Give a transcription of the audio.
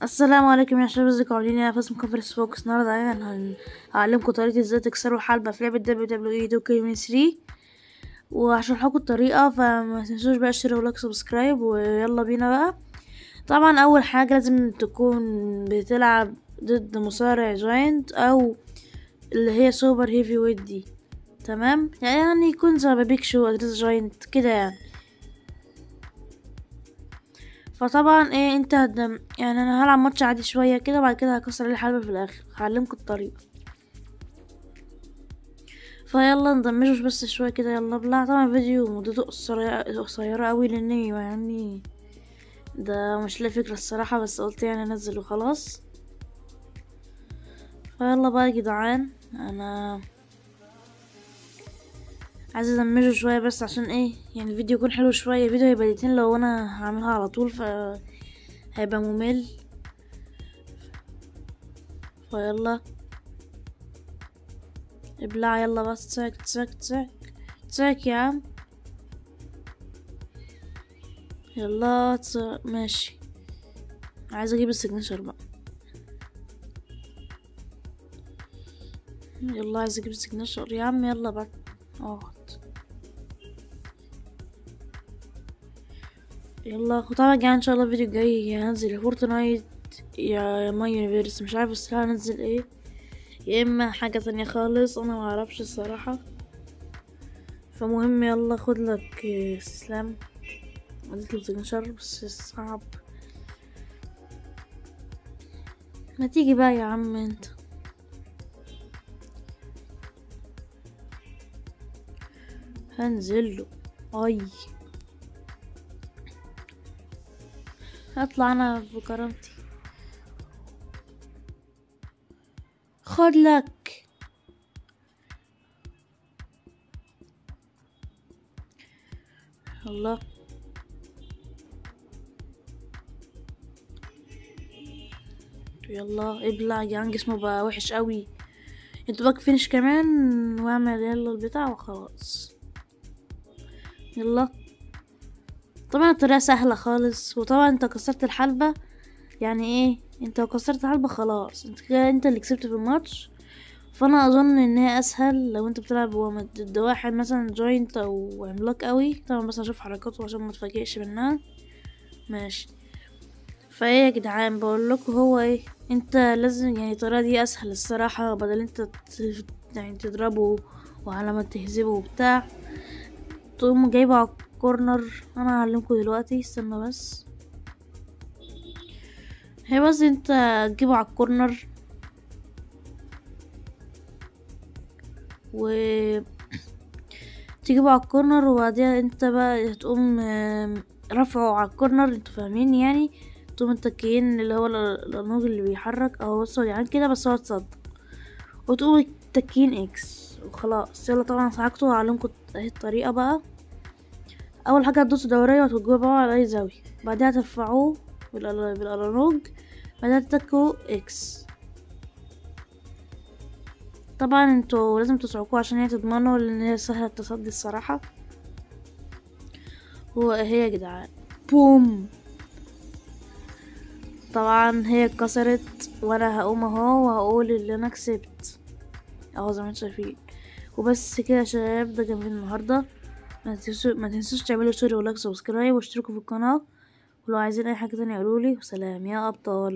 السلام عليكم يا شباب، ازيكم عاملين ايه؟ انا فاس كونفرنس فوكس. النهارده هعلمكم طريقه ازاي تكسروا حلبة في لعبه WWE 2K3، وهشرح لكم الطريقه. فما تنسوش بقى اشتركوا ولايك سبسكرايب، ويلا بينا بقى. طبعا اول حاجه لازم تكون بتلعب ضد مصارع جاينت او اللي هي سوبر هيفي ويت دي، تمام؟ يعني يكون زي بيك شو ادريس جاينت كده يعني. فطبعا ايه انت يعني انا هلعب ماتش عادي شويه كده، وبعد كده هكسر عليه الحلبة في الاخر. هعلمكم الطريقه، فيلا ندمجه بس شويه كده. يلا بلع. طبعا الفيديو مدته قصيره قوي لاني يعني ده مش لي فكره الصراحه، بس قلت يعني انزل وخلاص. فيلا بقى يا جدعان، انا عايزه ادمجه شويه بس عشان ايه يعني الفيديو يكون حلو شويه. الفيديو هيبقى دقيقتين لو انا هعملها على طول هيبقى ممل. فيلا ابلع يلا بس. تساك تساك تساك تساك يا عم. يلا ماشي. عايزه اجيب السيجنتشر بقى. يلا عايزه اجيب السيجنتشر يا عم. يلا بقى اقعد. يلا. وطبعا جاي ان شاء الله الفيديو الجاي هنزل يا فورتنايت يا ماي يونيفرس، مش عارف الصراحه هنزل ايه، يا اما حاجه تانية خالص انا ما اعرفش الصراحه. فمهم يلا خد لك استسلام. اديت له سيجنتشر بس صعب. ما تيجي بقى يا عم انت. هنزل له. اي هطلع انا بكرامتي. خد لك. الله. يلا ابلع يا عم، جسمه بقى وحش قوي. انت بقى فينش كمان واعمل يلا البتاع وخلاص. يلا. طبعا الطريقة سهلة خالص، وطبعا انت كسرت الحلبة. يعني ايه انت لو كسرت الحلبة خلاص انت كده انت اللي كسبت في الماتش. فانا اظن ان هي اسهل لو انت بتلعب ضد واحد مثلا جوينت او عملاق قوي. طبعا بس هشوف حركاته عشان ما تفاجئش منها. ماشي. فايه يا جدعان بقول لكم هو ايه، انت لازم يعني الطريقه دي اسهل الصراحه، بدل انت يعني تضربه وعلى ما تهزمه وبتاع تقوم جايبه على الكورنر. انا هعلمكم دلوقتي، استنى بس. هي بس انت تجيبه على الكورنر و تجيبه على الكورنر، وبعدين انت بقى هتقوم رفعه على الكورنر. انتوا فاهمين يعني؟ تقوم التكيين اللي هو الانوج اللي بيحرك اهو. بصوا يعني كده بس هو اتصد، وتقوم التكيين اكس وخلاص. يلا طبعا صعقته وهعلمكم اهي الطريقة بقى. اول حاجة هتدوسوا دورية وتوجهوا بقى على اي زاوية، بعدها ترفعوه بالانوج، بعدها تتكوا اكس. طبعا انتوا لازم تصعقوه عشان هي تضمنوا لان هي سهلة التصدي الصراحة. وهي يا جدعان بوم. طبعا هي اتكسرت وانا هقوم اهو وهقول اللي انا كسبت اهو زي ما انتوا شايفين. وبس كده يا شباب، ده جميل النهارده. ما تنسوش تعملوا شير ولايك سبسكرايب واشتركوا في القناه، ولو عايزين اي حاجه تانية قولولي. وسلام يا ابطال.